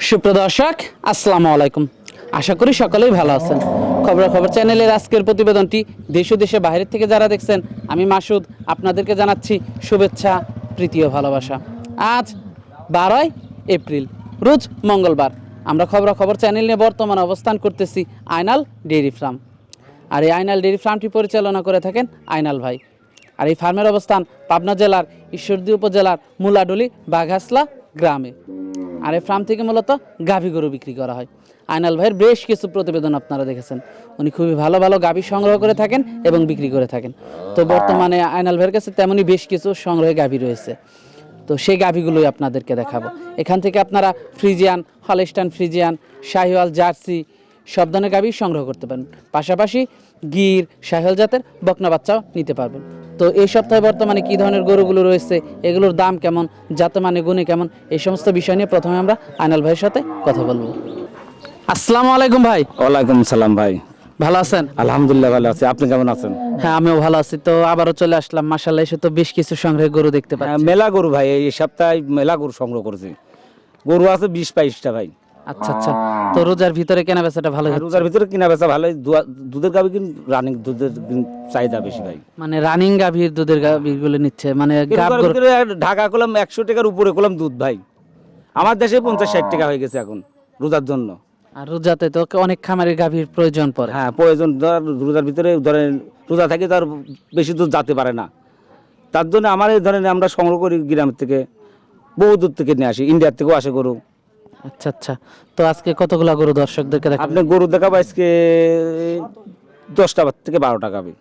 সুপ্রদর্শক আসসালামু আলাইকুম, আশা করি সকলেই ভালো আছেন। খবর চ্যানেলের আজকের প্রতিবেদনটি দেশ ও দেশের বাইরে থেকে যারা দেখছেন, আমি মাসুদ আপনাদেরকে জানাচ্ছি শুভেচ্ছা, প্রীতি ও ভালোবাসা। আজ 12 এপ্রিল, রোজ মঙ্গলবার। আমরা খবর চ্যানেল নিয়ে বর্তমানে অবস্থান করতেছি আয়নাল ডেইরি ফার্ম। আর এই আয়নাল ডেইরি ফার্মটি পরিচালনা করে থাকেন আয়নাল ভাই। আর এই ফার্মের অবস্থান পাবনা জেলার ঈশ্বরদী উপজেলার মুলাডুলি বাঘাসলা গ্রামে। আর এই ফার্ম থেকে মূলত গাভী গরু বিক্রি করা হয়। আয়নাল ভাইয়ের বেশ কিছু প্রতিবেদন আপনারা দেখেছেন, উনি খুবই ভালো ভালো গাভী সংগ্রহ করে থাকেন এবং বিক্রি করে থাকেন। তো বর্তমানে আয়নাল ভাইয়ের কাছে তেমনই বেশ কিছু সংগ্রহে গাভী রয়েছে, তো সেই গাভীগুলোই আপনাদেরকে দেখাবো। এখান থেকে আপনারা Friesian, Holstein Friesian, Sahiwal, jersey সব ধরনের গাভী সংগ্রহ করতে পারেন। পাশাপাশি গির, শাহিওয়াল জাতের বকনা বাচ্চাও নিতে পারবেন। তো এই সপ্তাহে বর্তমানে কী ধরনের গরুগুলো রয়েছে, এগুলোর দাম কেমন, জাতে মানে গুণে কেমন, এই সমস্ত বিষয় নিয়ে প্রথমে আমরা আয়নাল ভাইয়ের সাথে কথা বলবো। আসসালামু আলাইকুম ভাই। ওয়ালাইকুম সালাম ভাই। ভালো আছেন? আলহামদুলিল্লাহ ভালো আছি, আপনি কেমন আছেন? হ্যাঁ, আমিও ভালো আছি। তো আবারও চলে আসলাম, মাশাআল্লাহ, এসে তো বেশ কিছু সংগ্রহে গরু দেখতে পাচ্ছি। মেলা গরু ভাই, এই সপ্তাহে মেলা গরু সংগ্রহ করেছি। গরু আছে 20-22টা ভাই। আচ্ছা আচ্ছা, তো রোজার ভিতরে কেনা বেচাটা ভালো হচ্ছে? রোজার ভিতরে কিনা বেচা ভালো। দুধের গাভী কিন্তু রানিং দুধের চাহিদা বেশি ভাই। মানে রানিং গাভীর দুধের গাভীগুলো নিচ্ছে, মানে ঢাকা করলাম 100 টাকার উপরে করলাম দুধ ভাই। আমার দেশে 50-60 টাকা হয়ে গেছে এখন রোজার জন্য। আর রোজাতে তো অনেক খামারের গাভীর প্রয়োজন পড়ে। হ্যাঁ প্রয়োজন, রোজার ভিতরে ধরেন রোজা থাকে তার বেশি দুধ যেতে পারে না, তার জন্য আমার এই ধরেন আমরা সংগ্রহ করি গ্রামের থেকে, বহু দূর থেকে নিয়ে আসি, ইন্ডিয়ার থেকেও আসে গরু। আচ্ছা আচ্ছা, তো আজকে কতগুলা গরু দর্শকদেরকে দেখাবেন? আপনি গরু দেখাবো আজকে 10টা থেকে 12টা গাভী।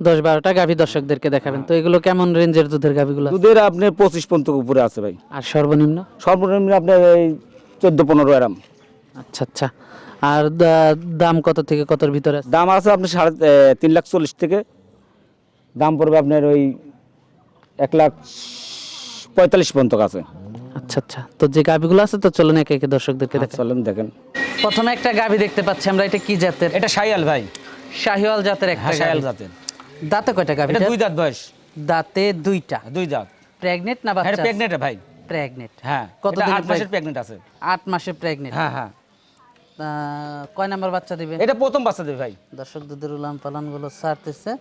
10-12টা গাভী দর্শকদেরকে দেখাবেন। তো এগুলো কেমন রেঞ্জের দুধের গাভীগুলো? দুধের আপনার 25-50 উপরে আছে ভাই। আর সর্বনিম্ন? সর্বনিম্ন আপনার এই 14-15 এরম। আচ্ছা আচ্ছা, আর দাম কত থেকে কতর ভিতরে আছে? দাম আছে আপনার 3,40,000 থেকে দাম পড়বে আপনার ওই 1,45,000 পর্যন্ত আছে। আচ্ছা আচ্ছা, তো যে গাভীগুলো আছে তো চলুন একে একে দর্শকদেরকে দেখাই। চলেন দেখেন। প্রথমে একটা গাভী দেখতে পাচ্ছি আমরা, এটা কি জাতের? এটা শাহিওয়াল ভাই। শাহিওয়াল জাতের একটা শাহিওয়াল গাভী। জাতের। দাঁতে কয়টা গাভী? এটা 2 দাঁত বয়স। দাঁতে 2টা। 2 দাঁত। প্রেগনেন্ট না বাচ্চা? এটা প্রেগনেন্ট ভাই। প্রেগনেন্ট। হ্যাঁ, কত দিনের? 8 মাসের প্রেগনেন্ট আছে। 8 মাসের প্রেগনেন্ট। হ্যাঁ হ্যাঁ। কয় নাম্বার বাচ্চা দিবে? এটা প্রথম বাচ্চা দেবে ভাই। দর্শক দুধের উলান পালান গুলো ছাড়তেছে।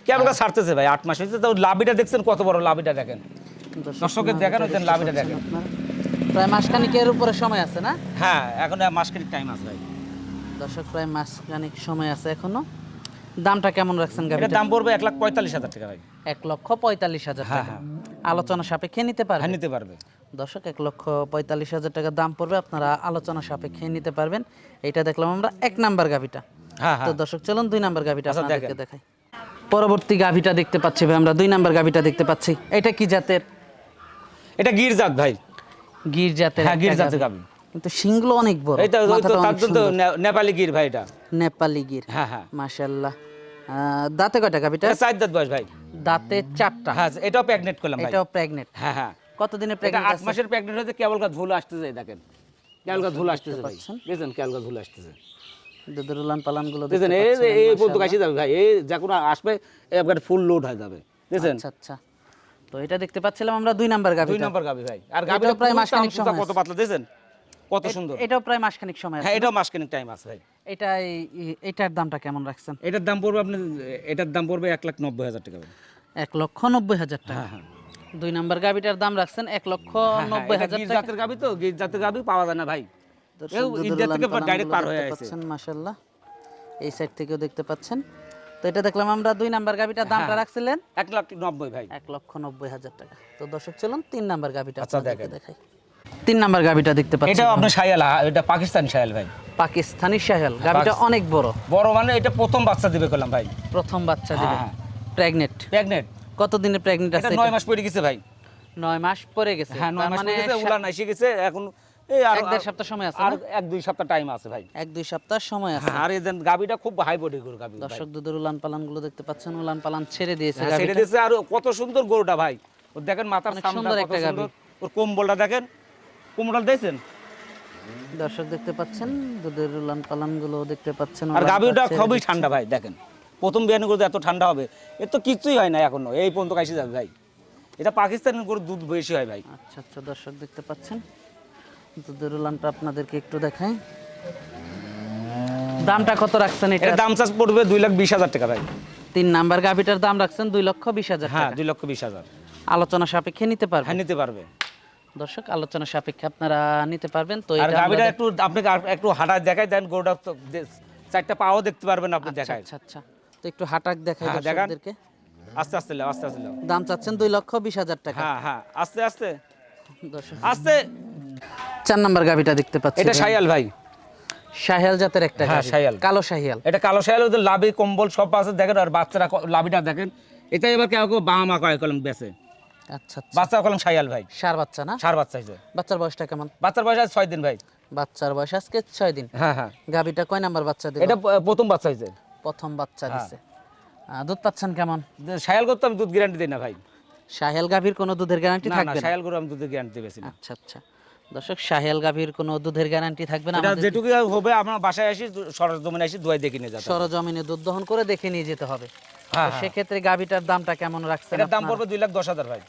কেমন ছাড়তেছে ভাই, 8 মাস হয়েছে, তো লাভিটা দেখছেন কত বড়, লাভিটা দেখেন। দর্শকের দেখেন, ওই লাভিটা দেখেন। প্রায় মাসখানিকের উপরে সময় আছে না? হ্যাঁ, এখন মাসখানিক টাইম আছে ভাই। দর্শক প্রায় মাসখানিক সময় আছে এখনো। দামটা কেমন রাখছেন গাভীটার? এটার দাম পড়বে 1,45,000 টাকা ভাই। 1,45,000 হ্যাঁ টাকা। হ্যাঁ। আলোচনা সাপেক্ষে নিতে পারবেন? হ্যাঁ, নিতে পারবে। দর্শক 1,45,000 টাকা দাম পড়বে, আপনারা আলোচনা সাপেক্ষে নিতে পারবেন। এটা দেখলাম আমরা 1 নাম্বার গাভীটা। হ্যাঁ তো হ্যাঁ। দর্শক চলুন 2 নাম্বার গাভীটা আচ্ছা, আপনাদেরকে দেখাই। পরবর্তী গাভীটা দেখতে পাচ্ছি ভাই আমরা, 2 নাম্বার গাভীটা দেখতে পাচ্ছি। এটা কি জাতের? এটা গির জাত ভাই। গির জাতের? হ্যাঁ, গির জাতের গাভী। কিন্তু শিংগুলো অনেক বড়। এটা তো তার জন্য নেপালি গির ভাই এটা। নেপালি গির। হ্যাঁ হ্যাঁ। মাশাআল্লাহ। দাঁতে কয়টা গাভীটা? এটা 4 দাঁত বয়স ভাই। দাঁতে 4টা। হ্যাঁ, এটাও প্রেগনেন্ট করলাম ভাই। এটাও প্রেগনেন্ট? হ্যাঁ হ্যাঁ। কত দিনে এটা প্রেগনেন্ট 8 আছে? মাসের প্রেগনেন্ট হয়েছে, কেবল গাছ ঝুল আসতেছে, দেখেন কেবল গাছ ঝুল আসতেছে ভাই। দেখেন কেবল গাছ ঝুল আসতেছে। দুধের উলান পালান গুলো দেখেন এই পর্যন্ত কাশি যাবে ভাই, এই যখন আসবে একবার ফুল লোড হয়ে যাবে। দেখেন। আচ্ছা আচ্ছা, তো এটা দেখতে পাচ্ছিলাম আমরা 2 নাম্বার গাভী। 2 নাম্বার গাভী ভাই। আর গাভীটা প্রায় মাসখানেক সময় কত পাতলা দেখেন, কত সুন্দর। এটাও প্রায় মাসখানেক সময় আছে? হ্যাঁ, এটাও মাসখানেক টাইম আছে ভাই। এটার দামটা কেমন রাখছেন? এটার দাম পড়বে আপনি, এটার দাম পড়বে 1,90,000 টাকা ভাই। 1,90,000 টাকা। হ্যাঁ হ্যাঁ। 2 নাম্বার গাভীটার দাম রাখছেন 1,90,000 গির টাকা। জাতের গাভী তো, গির জাতের গাভী পাওয়া যায় না ভাই। দর্শক দুধের ইন্ডিয়া উলান থেকে পালান ডাইরেক্ট গুলো পার হয়ে দেখতে আসে। পাচ্ছেন, মাশাআল্লাহ। এই সাইড থেকেও দেখতে পাচ্ছেন। তো এটা দেখলাম আমরা 2 নাম্বার গাভীটার দামটা রাখছিলেন 1,90,000 ভাই। 1,90,000 টাকা। তো দর্শক চলুন 3 নাম্বার গাভীটা আচ্ছা, আপনাদেরকে দেখেন। দেখাই। 3 নাম্বার গাভীটা দেখতে পাচ্ছেন। এটা আপনার শাহিওয়াল, এটা পাকিস্তানি শাহিওয়াল ভাই। পাকিস্তানি শাহিওয়াল। গাভীটা অনেক বড়। বড় মানে এটা প্রথম বাচ্চা দিবে করলাম ভাই। প্রথম বাচ্চা দিবে। হ্যাঁ। প্রেগনেন্ট? প্রেগনেন্ট। কত দিনে প্রেগনেন্ট এটা আছে? 9 মাস পরে গেছে ভাই। 9 মাস পরে গেছে। হ্যাঁ, 9 মাস পরে গেছে, উলান এসে গেছে এখন। এই আর 1-1.5 সপ্তাহ সময় আছে আর না? 1-2 সপ্তাহ টাইম আছে ভাই। 1-2 সপ্তাহ সময় আছে। আর এই গাভীটা খুব হাই বডি গরু গাভী। দর্শক দুধের উলান পালান গুলো দেখতে পাচ্ছেন, উলান পালান ছেড়ে দিয়েছে ছেড়ে গাভীটা। দিয়েছে, আর কত সুন্দর গরুটা ভাই। ও দেখেন মাথার অনেক সামনে সুন্দর কত একটা গাভী। সুন্দর। ওর কোমলটা দেখেন, কোমলটা দেখছেন। দর্শক দেখতে পাচ্ছেন দুধের উলান পালান গুলো দেখতে পাচ্ছেন। আর গাভীটা খুবই ঠান্ডা ভাই, দেখেন প্রথম বিয়ানি গরু এত ঠান্ডা হবে, এর তো কিছুই হয় না এখনো, এই পর্যন্ত কাশি যাবে ভাই। এটা পাকিস্তানের গরুর দুধ বেশি হয় ভাই। আচ্ছা আচ্ছা, দর্শক দেখতে পাচ্ছেন দুধের উলানটা আপনাদেরকে একটু দেখাই। দামটা কত রাখছেন এটা? এটা দাম চাষ পড়বে 2,20,000 টাকা ভাই। 3 নাম্বার গাভিটার দাম রাখছেন 2,20,000 হ্যাঁ, টাকা। 2,20,000। আলোচনা সাপেক্ষে নিতে পারবেন? হ্যাঁ, নিতে পারবে। দর্শক, আলোচনা সাপেক্ষে আপনারা নিতে পারবেন। তো আর এটা গাভিটা একটু আপনাকে একটু হাঁটায় দেখাই দেন, গরুটা তো চারটা পাও দেখতে পারবেন আপনি, দেখায়। আচ্ছা আচ্ছা, তো একটু হাঁটাক দেখাই দর্শকদেরকে। আস্তে আস্তে লাও, আস্তে আস্তে লাও। দাম চাচ্ছেন 2,20,000 টাকা। হ্যাঁ হ্যাঁ, আস্তে আস্তে দর্শক, আস্তে। 4 নাম্বার গাভিটা দেখতে পাচ্ছি। এটা শাহিয়াল ভাই। শাহিয়াল জাতের একটা হ্যাঁ, গাভী, শাহিয়াল। কালো শাহিয়াল। এটা কালো শাহিয়াল, ওদের লাভি কম্বল সব আছে দেখেন। আর বাচ্চারা লাভিটা দেখেন। এটাই এবার কেউ বাহামা কয় কলম বেছে। আচ্ছা আচ্ছা, বাচ্চা কলম শাহিয়াল ভাই। সার বাচ্চা না? সার বাচ্চা হয়েছে। বাচ্চার বয়সটা কেমন? বাচ্চার বয়স আজ 6 দিন ভাই। বাচ্চার বয়স আজকে 6 দিন। হ্যাঁ হ্যাঁ। গাভিটা কয় নাম্বার বাচ্চা দিল? এটা প্রথম বাচ্চা হয়েছে। প্রথম বাচ্চা দিছে। দুধ পাচ্ছেন কেমন? শাহিয়াল করতে আমি দুধ গ্যারান্টি দিই না ভাই। শাহিয়াল গাভীর কোনো দুধের গ্যারান্টি না না, থাকবে না? শাহিয়াল গরু আমি দুধের গ্যারান্টি বেশি না। আচ্ছা আচ্ছা, দর্শক, শাহিয়াল গাভীর কোনো দুধের গ্যারান্টি থাকবে না? এটা যেটুকু হবে আপনার বাসায় আসি, সরজমিনে আসি, দুয়াই দেখে নিয়ে যেতে হবে। সরজমিনে দুধ দহন করে দেখে নিয়ে যেতে হবে। হ্যাঁ, তো সেক্ষেত্রে গাভীটার দামটা কেমন রাখছেন? এটার দাম পড়বে 2,10,000 ভাই।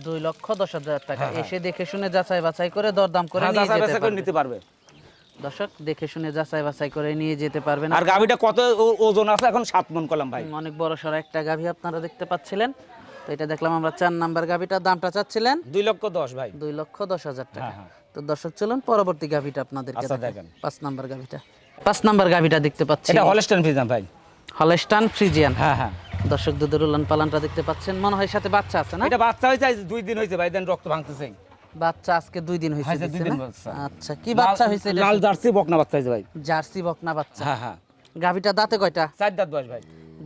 2,10,000 টাকা। হ্যাঁ, এসে দেখে শুনে যাচাই বাছাই করে দরদাম করে হ্যাঁ, নিয়ে যাচাই যেতে বাছাই করে পারবে। নিতে পারবে। দর্শক, দেখে শুনে যাচাই বাছাই করে নিয়ে যেতে পারবেন। আর গাভিটা কত ওজন আছে এখন 7 মণ কলাম ভাই। অনেক বড় সড়ো একটা গাভী আপনারা দেখতে পাচ্ছিলেন। তো এটা দেখলাম আমরা 4 নাম্বার গাভীটার দামটা চাচ্ছিলেন 2,10,000 ভাই। 2,10,000 টাকা। হ্যাঁ, হ্যাঁ। তো দর্শক, চলুন পরবর্তী গাভীটা আপনাদেরকে আচ্ছা, দেখাই। দেখেন। 5 নাম্বার গাভীটা। 5 নাম্বার গাভীটা দেখতে পাচ্ছি। এটা হলস্টাইন ফ্রিজিয়ান ভাই। Holstein Friesian. হ্যাঁ হ্যাঁ। দর্শক, দুধের উলান পালানটা দেখতে পাচ্ছেন, মনে হয় সাথে বাচ্চা আছে না? এটা বাচ্চা হয়েছে আজ 2 দিন হয়েছে ভাই, দেন রক্ত ভাঙতেছে। বাচ্চা আজকে 2 দিন হয়েছে। হয়েছে 2 দিন না? বাচ্চা। আচ্ছা, কি বাচ্চা হয়েছে এটা? লাল জার্সি বকনা বাচ্চা হয়েছে ভাই। জার্সি বকনা বাচ্চা। হ্যাঁ হ্যাঁ। গাভীটা দাঁতে কয়টা? 4 দাঁত বয়স ভাই।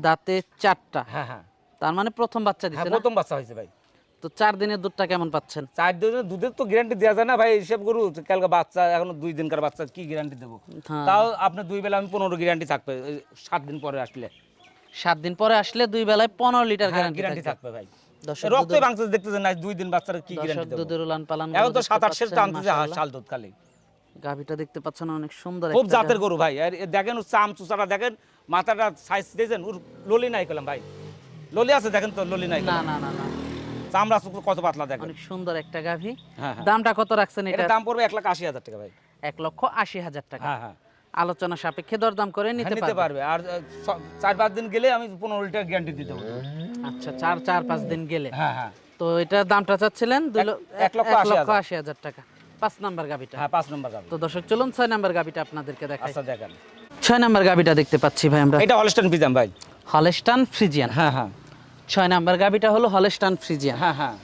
দাঁতে 4টা। হ্যাঁ হ্যাঁ। তার মানে প্রথম বাচ্চা হ্যাঁ, দিছে না? প্রথম বাচ্চা হয়েছে ভাই। তো 4 দিনের দুধটা কেমন পাচ্ছেন? 4 দিনের দুধের তো গ্যারান্টি দেওয়া যায় না ভাই। হিসেব গরু কালকে বাচ্চা, এখনো 2 দিনকার বাচ্চা, কি গ্যারান্টি দেবো? হ্যাঁ। তাও আপনি 2 বেলা আমি 15 গ্যারান্টি থাকবে 7 দিন পরে আসলে। 7 দিন পরে আসলে 2 বেলায় 15 লিটার গ্যারান্টি গ্যারান্টি থাকবে। থাকবে ভাই। দর্শক, রক্ত ভাঙতে দেখতেছেন না 2 দিন বাচ্চার কি দর্শক, গ্যারান্টি দেবো? দুধের উলান পালান এখন তো 7-8 সের টানতেছে শাল দুধ খালি। গাভীটা দেখতে পাচ্ছেন, অনেক সুন্দর খুব একটা জাতের গরু ভাই। আর দেখেন ওর চাম চুচাটা দেখেন, মাথাটা সাইজ দিয়েছেন, ওর ললি নাই কলাম ভাই। ললি আছে দেখেন তো, ললি নাই না কলাম। না না না, চামড়া কত পাতলা দেখেন। অনেক সুন্দর একটা গাভী। হ্যাঁ হ্যাঁ। দামটা কত রাখছেন এটা? এটার দাম পড়বে 1,80,000 টাকা ভাই। 1,80,000 টাকা। হ্যাঁ হ্যাঁ। আলোচনা সাপেক্ষে দরদাম করে হ্যাঁ, নিতে নিতে পারবে। পারবে। আর 4-5 দিন গেলে আমি 15 লিটার গ্যারান্টি দিতে পারবো। আচ্ছা, 4-5 দিন গেলে। হ্যাঁ হ্যাঁ। তো এটার দামটা চাচ্ছিলেন 1,80,000 1,80,000 টাকা। 5 নাম্বার গাভীটা। হ্যাঁ, 5 নম্বর গাভি। তো দর্শক, চলুন 6 নাম্বার গাভীটা আপনাদেরকে দেখাই। আচ্ছা, দেখেন। 6 নাম্বার গাভীটা দেখতে পাচ্ছি ভাই আমরা। এটা হলস্টাইন ফ্রিজিয়ান ভাই। Holstein Friesian. হ্যাঁ হ্যাঁ। 6 নাম্বার গাভীটা হলো হলস্টাইন ফ্রিজিয়ান। হ্যাঁ হ্যাঁ।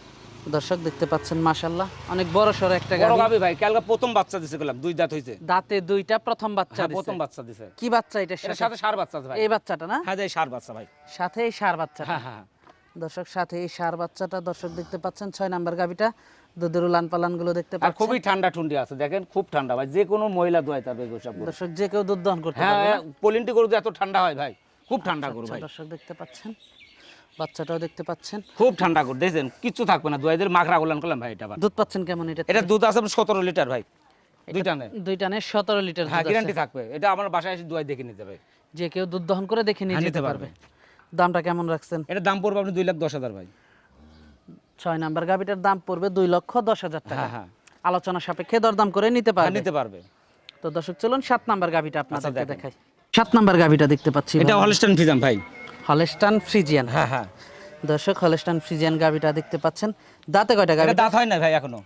দর্শক, দেখতে পাচ্ছেন মাশাআল্লাহ, অনেক বড় সড়ো একটা বড় গাভী। গাভি ভাই, কালকে প্রথম বাচ্চা দিছে গেলাম, 2 দাঁত হইছে। দাঁতে 2টা, প্রথম বাচ্চা হ্যাঁ, দিছে। প্রথম বাচ্চা দিছে। কি বাচ্চা এটার এর সাথে? সাথে সার বাচ্চা আছে ভাই। এই বাচ্চাটা না? হ্যাঁ, এই সার বাচ্চা ভাই। সাথে এই সার বাচ্চা। হ্যাঁ হ্যাঁ। দর্শক, সাথে এই সার বাচ্চাটা দর্শক দেখতে পাচ্ছেন। 6 নাম্বার গাভীটা। দুধের উলান পালান গুলো দেখতে আর পাচ্ছেন। খুবই ঠান্ডা ঠুন্ডি আছে দেখেন, খুব ঠান্ডা ভাই। যে কোনো মহিলা দোয়াই তার বেগো সব গরু। দর্শক, যে কেউ দুধ দহন করতে হ্যাঁ, পারবে না? পোলিন্টি গরু যে এত ঠান্ডা হয় ভাই, খুব ঠান্ডা গরু আচ্ছা, ভাই। দর্শক দেখতে পাচ্ছেন, বাচ্চাটাও দেখতে পাচ্ছেন। খুব ঠান্ডা গরু, দেখছেন কিচ্ছু থাকবে না। দোয়াইদের মাখরা গোলান করলাম ভাই। এটা আবার দুধ পাচ্ছেন কেমন এটা? এটা দুধ আছে 17 লিটার ভাই। 2 টানে। 2 টানে 17 লিটার হ্যাঁ, দুধ গ্যারান্টি আছে। থাকবে। এটা আমার বাসায় এসে দোয়াই দেখে নিতে ভাই। যে কেউ দুধ দহন করে দেখে নিয়ে হ্যাঁ, যেতে নিতে পারবে। পারবে। দামটা কেমন রাখছেন? এটা দাম পড়বে আপনি 2,10,000 ভাই। 6 নাম্বার গাভীটার দাম পড়বে 2,10,000 টাকা। হ্যাঁ হ্যাঁ। আলোচনা সাপেক্ষে দরদাম করে নিতে হ্যাঁ, পারবে। নিতে পারবে। তো দর্শক, চলুন 7 নাম্বার গাভীটা আপনাদেরকে দেখেন। দেখাই। 7 নাম্বার গাভীটা দেখতে পাচ্ছি এটা হলস্টাইন ফ্রিজিয়ান ভাই। Holstein Friesian. হ্যাঁ হ্যাঁ। দর্শক, হলস্টাইন ফ্রিজিয়ান গাভীটা দেখতে পাচ্ছেন। দাঁতে কয়টা এটা গাভী? দাঁত হয় না ভাই এখনো।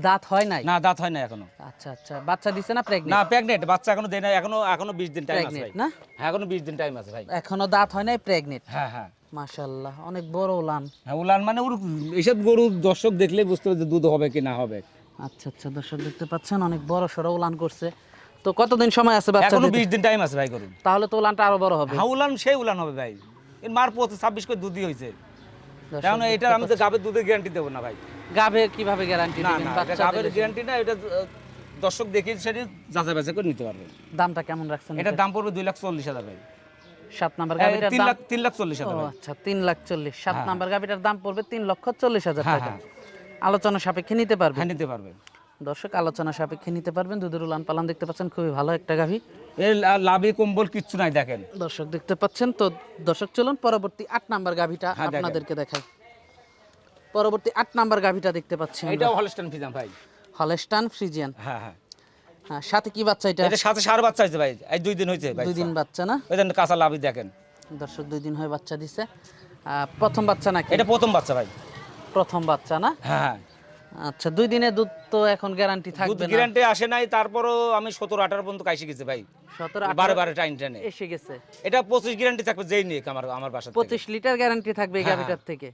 দাঁত হয় নাই? না, দাঁত হয় না এখনো। আচ্ছা আচ্ছা, বাচ্চা দিছে না প্রেগনেন্ট? না, প্রেগনেন্ট বাচ্চা এখনো দেয় না। এখনো 20 দিন টাইম আছে ভাই। প্রেগনেন্ট না? হ্যাঁ, এখনো 20 দিন টাইম আছে ভাই। এখনো দাঁত হয় নাই, প্রেগনেন্ট। হ্যাঁ হ্যাঁ। মাশাআল্লাহ, অনেক বড় উলান। হ্যাঁ, উলান মানে ওর এইসব গরু দর্শক দেখলে বুঝতে পারবে যে দুধ হবে কি না হবে। আচ্ছা আচ্ছা, দর্শক দেখতে পাচ্ছেন, অনেক বড় সড়ো উলান করছে। তো কতদিন সময় আছে বাচ্চা এখনো দিতে? 20 দিন টাইম আছে ভাই গরু। তাহলে তো উলানটা আরো বড় হবে। হ্যাঁ, উলান সেই উলান হবে ভাই। এর মার 26 করে দুধই হয়েছে। দর্শক, কারণ এটা আমি তো গাবের দুধের গ্যারান্টি দেবো না ভাই। গাভে কিভাবে গ্যারান্টি না দিবেন? না, এটা বাচ্চা গাবের দিলে গ্যারান্টি না। এটা দর্শক দেখে সেটি যাচাই বাছাই করে নিতে পারবে। দামটা কেমন রাখছেন? এটার দাম পড়বে 2,40,000 ভাই। 7 নাম্বার গাভীটার দাম 3,40,000 ও ভাই। আচ্ছা, 3,40,000। 7 হ্যাঁ। নাম্বার গাভীটার দাম পড়বে 3,40,000 হ্যাঁ টাকা। হ্যাঁ। আলোচনা সাপেক্ষে নিতে পারবে। হ্যাঁ, নিতে পারবে। দর্শক, আলোচনা সাপেক্ষে নিতে পারবেন। দুধের উলান পালান দেখতে পাচ্ছেন, খুবই ভালো একটা গাভী। এর লাভে কম্বল কিচ্ছু নাই দেখেন। দর্শক দেখতে পাচ্ছেন। তো দর্শক, চলুন পরবর্তী 8 নাম্বার গাভীটা হ্যাঁ, দেখেন। আপনাদেরকে দেখাই। পরবর্তী 8 নাম্বার গাভীটা দেখতে পাচ্ছি আমরা। এটাও হলস্টাইন ফ্রিজিয়ান ভাই। Holstein Friesian. হ্যাঁ হ্যাঁ, হ্যাঁ, সাথে কি বাচ্চা এটা? এটা সাথে সার বাচ্চা হয়েছে ভাই, এই 2 দিন হয়েছে ভাই। 2 দিন বাচ্চা না? ওই দেন কাঁচা লাভি দেখেন দর্শক 2 দিন হয় বাচ্চা দিছে। প্রথম বাচ্চা নাকি? এটা প্রথম বাচ্চা ভাই। প্রথম বাচ্চা না? হ্যাঁ হ্যাঁ, আচ্ছা, 2 দিনের দুধ তো এখন গ্যারান্টি দুধ থাকবে না? গ্যারান্টি আসে নাই, তারপরও আমি 17-18 পর্যন্ত কাইসে গেছে ভাই, 17 বারে বারে টাইম টেনে। এসে গেছে। এটা 25 গ্যারান্টি থাকবে যেই নিয়ে আমার বাসা থেকে। 25 লিটার গ্যারান্টি থাকবে এই হ্যাঁ, গাভিটার থেকে।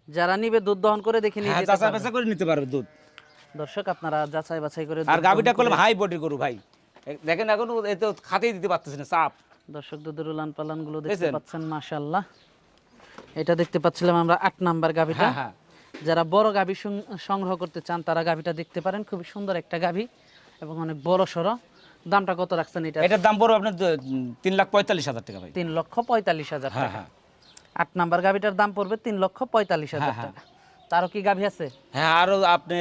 যারা নিবে দুধ দহন করে দেখে নিয়ে হ্যাঁ, যেতে যাচাই পারবে। বাছাই করে নিতে পারবে দুধ। দর্শক আপনারা যাচাই বাছাই করে আর দুধ গাভিটা দহন করলাম করে- হাই বডি গরু ভাই, দেখেন এখন এতে খাতেই দিতে পারতেছে না চাপ। দর্শক দুধের উলান পালান গুলো দেখতে দেখছেন? পাচ্ছেন, মাশাআল্লাহ। এটা দেখতে পাচ্ছিলাম আমরা 8 নাম্বার গাভিটা। হ্যাঁ হ্যাঁ, যারা বড় গাভী সংগ্রহ করতে চান তারা গাভীটা দেখতে পারেন, খুবই সুন্দর একটা গাভী এবং অনেক বড় সড়ো। দামটা কত রাখছেন এটা? এটার দাম পড়বে আপনার 3,45,000 টাকা ভাই। 3,45,000 হ্যাঁ টাকা। হ্যাঁ 8 নাম্বার গাভীটার দাম পড়বে 3,45,000 হ্যাঁ, টাকা। তারও কি গাভী আছে? হ্যাঁ, আরো আপনি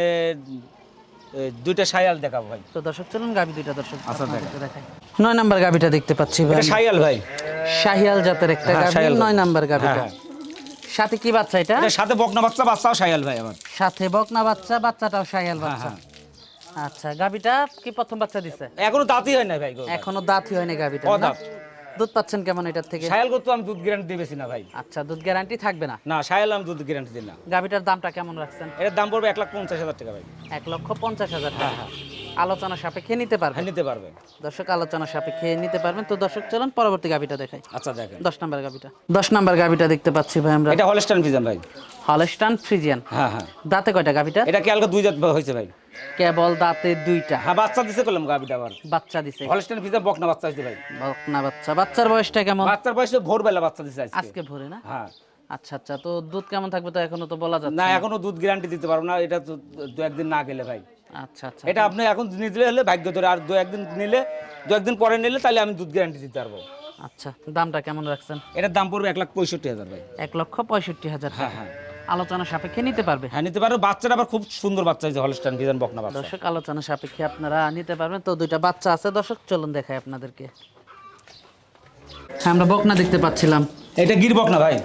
2টা শায়াল দেখাবো ভাই। তো দর্শক চলুন গাভী দুইটা দর্শক আচ্ছা, আপনাদেরকে দেখাই। 9 নাম্বার গাভীটা দেখতে পাচ্ছি ভাই। এটা শায়াল ভাই। শাহিয়াল জাতের একটা হ্যাঁ, গাভী, শাহিয়াল 9 নাম্বার গাভীটা। হ্যাঁ, সাথে কি বাচ্চা এটা? এটার সাথে বকনা বাচ্চা, বাচ্চাও শায়াল ভাই আমার। সাথে বকনা বাচ্চা, বাচ্চাটাও শাহিয়াল হ্যাঁ বাচ্চা। হ্যাঁ, আচ্ছা, গাভীটা কি প্রথম বাচ্চা দিছে? এখনো দাঁতই হয় না ভাই গরু। এখনো দাঁতই হয়নি গাভীটা। ও না? দাঁত। দুধ পাচ্ছেন কেমন এটার থেকে? শায়াল গরু তো আমি দুধ গ্যারান্টি দিবেছি না ভাই। আচ্ছা, দুধ গ্যারান্টি থাকবে না। না, শায়াল আমি দুধ গ্যারান্টি দিই না। গাভীটার দামটা কেমন রাখছেন? এটার দাম পড়বে 1,50,000 টাকা ভাই। 1,50,000 হ্যাঁ টাকা। হ্যাঁ, আলোচনা সাপেক্ষে নিতে পারবেন। হ্যাঁ নিতে পারবে। দর্শক আলোচনা সাপেক্ষে নিতে পারবেন। তো দর্শক চলুন পরবর্তী গাভীটা দেখাই। আচ্ছা দেখেন, 10 নাম্বার গাভীটা। 10 নাম্বার গাভীটা দেখতে পাচ্ছি ভাই আমরা। এটা হলস্টাইন ফ্রিজিয়ান ভাই। Holstein Friesian. হ্যাঁ হ্যাঁ, দাঁতে কয়টা গাভীটা? এটা কালকে 2 জাত হয়েছে ভাই। কেবল দাঁতে 2টা। হ্যাঁ, বাচ্চা দিছে করলাম গাভিটা আবার। বাচ্চা দিছে। হলস্টাইন ফ্রিজিয়ান বকনা বাচ্চা হয়েছে ভাই। বকনা বাচ্চা। বাচ্চার বয়সটা কেমন? বাচ্চার বয়সে ভোরবেলা বাচ্চা দিছে আজকে। আজকে ভোরে না? হ্যাঁ, আচ্ছা আচ্ছা, তো দুধ কেমন থাকবে তো এখনো তো বলা যাচ্ছে না না। এখনো দুধ গ্যারান্টি দিতে পারবো না, এটা তো 2-1 দিন না গেলে ভাই। আচ্ছা আচ্ছা, এটা আপনি এখন নিলে হলে ভাগ্য ধরে, আর 2-1 দিন নিলে, 2-1 দিন পরে নিলে তাহলে আমি দুধ গ্যারান্টি দিতে পারবো। আচ্ছা, দামটা কেমন রাখছেন? এটার দাম পড়বে 1,65,000 ভাই। 1,65,000 হ্যাঁ টাকা। হ্যাঁ, আলোচনা সাপেক্ষে নিতে পারবে। হ্যাঁ নিতে পারবো। বাচ্চাটা আবার খুব সুন্দর বাচ্চা হয়েছে, হলস্টাইন ফ্রিজিয়ান বকনা বাচ্চা। দর্শক আলোচনা সাপেক্ষে আপনারা নিতে পারবেন। তো 2টা বাচ্চা আছে দর্শক, চলুন দেখাই আপনাদেরকে। হ্যাঁ, আমরা বকনা দেখতে পাচ্ছিলাম। এটা গির বকনা ভাই।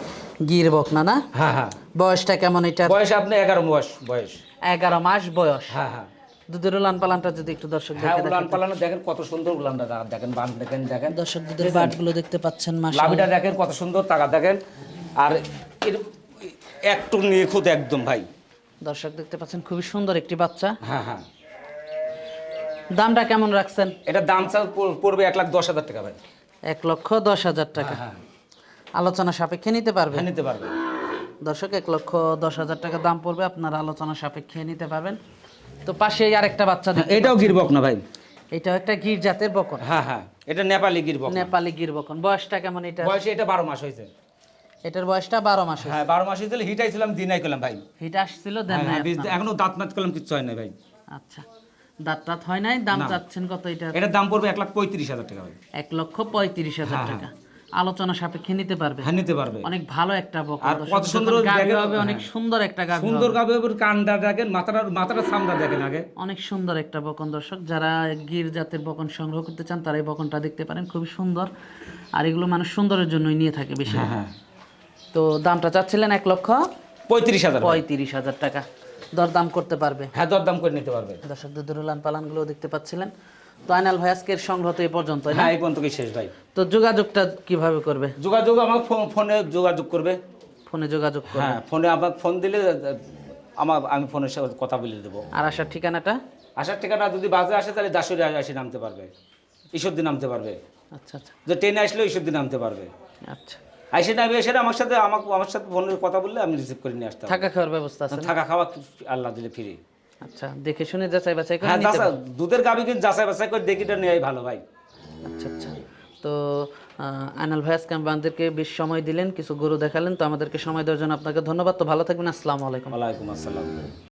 গির বকনা না? হ্যাঁ হ্যাঁ, বয়সটা কেমন এটা? বয়স আপনি 11 বয়স। 11 মাস বয়স। হ্যাঁ হ্যাঁ, দুধের উলান পালানটা যদি একটু দর্শক হ্যাঁ দেখে উলান দেখেন। পালানো দেখেন কত সুন্দর উলানটা, দেখেন বান দেখেন, দেখেন দর্শক দুধের বাটগুলো দেখতে পাচ্ছেন, মাশাআল্লাহ। লাভিটা দেখেন কত সুন্দর, টাকা দেখেন। আর এর একটু নিখুঁত একদম ভাই। দর্শক দেখতে পাচ্ছেন খুবই সুন্দর একটি বাচ্চা। হ্যাঁ হ্যাঁ, দামটা কেমন রাখছেন? এটা দাম পড়বে 1,10,000 টাকা ভাই। 1,10,000 টাকা। হ্যাঁ, আলোচনা সাপেক্ষে নিতে পারবেন। হ্যাঁ নিতে পারবে। দর্শক 1,10,000 টাকা দাম পড়বে, আপনারা আলোচনা সাপেক্ষে নিতে পারবেন। তো পাশে আরেকটা বাচ্চা দেখতে এটাও গির বকনা ভাই। এটাও একটা গির জাতের বকন। হ্যাঁ হ্যাঁ, এটা নেপালি গির বকনা। নেপালি গির বকন। বয়সটা কেমন এটা? বয়সে এটা 12 মাস হয়েছে। এটার বয়সটা 12 মাস হয়েছে। হ্যাঁ 12 মাস হয়েছিল, হিট আইছিলাম দিনাই করলাম ভাই। হিট আসছিল, দেন হ্যাঁ নাই হ্যাঁ, আপনারা? এখনো দাঁত মাত করলাম কিচ্ছু হয় না ভাই। আচ্ছা, দাঁত টাত হয় নাই। দাম না। চাচ্ছেন কত এটা? এটার দাম পড়বে 1,35,000 টাকা ভাই। 1,35,000 হ্যাঁ, টাকা। আলোচনা সাপেক্ষে নিতে পারবে। হ্যাঁ নিতে পারবে। অনেক ভালো একটা বকন। আর দর্শক, কত সুন্দর যখন গাভী দেখেন, হবে, অনেক হ্যাঁ। সুন্দর একটা গাভী সুন্দর হবে। গাবে, কানটা দেখেন, মাথাটা চামড়া দেখেন আগে। অনেক সুন্দর একটা বকন। দর্শক যারা গির জাতের বকন সংগ্রহ করতে চান তারা এই বকনটা দেখতে পারেন, খুবই সুন্দর। আর এগুলো মানুষ সুন্দরের জন্যই নিয়ে থাকে বেশি। হ্যাঁ হ্যাঁ, তো দামটা চাচ্ছিলেন 35,000 ভাই। 1,35,000 টাকা। দরদাম করতে পারবে। হ্যাঁ দরদাম করে নিতে পারবে। দর্শক দুধের উলান পালানগুলো দেখতে পাচ্ছিলেন। তো আয়নাল ভাই আজকের সংগ্রহ তো এই পর্যন্ত, হ্যাঁ এই পর্যন্ত কি শেষ ভাই। তো যোগাযোগটা কিভাবে করবে? যোগাযোগ আমার ফোনে যোগাযোগ করবে। ফোনে যোগাযোগ করবে। হ্যাঁ, ফোনে আমার ফোন দিলে আমি ফোনের সাথে কথা বলে দেবো। আর আসার ঠিকানাটা? আসার ঠিকানা যদি বাসে আসে তাহলে দাসুরি এসে নামতে পারবে, ঈশ্বরদী নামতে পারবে। আচ্ছা আচ্ছা যে ট্রেনে আসলেও ঈশ্বরদী নামতে পারবে। আচ্ছা। আইসে নামে এসে আমার সাথে ফোনে কথা বললে আমি রিসিভ করে নিয়ে আসতাম। থাকা খাওয়ার ব্যবস্থা আছে না? থাকা খাওয়া আল্লাহ দিলে ফ্রি। আচ্ছা, দেখে শুনে যাচাই বাছাই করে হ্যাঁ, নিতে পারবে। দুধের গাভী কিন্তু যাচাই বাছাই করে দেখিটা নেওয়াই ভালো ভাই। আচ্ছা আচ্ছা। তো আয়নাল ভাই আজকে আমাদেরকে বেশ সময় দিলেন, কিছু গরু দেখালেন। তো আমাদেরকে সময় দেওয়ার জন্য আপনাকে ধন্যবাদ। তো ভালো থাকবেন। আসসালামু আলাইকুম। ওয়ালাইকুম আসসালাম।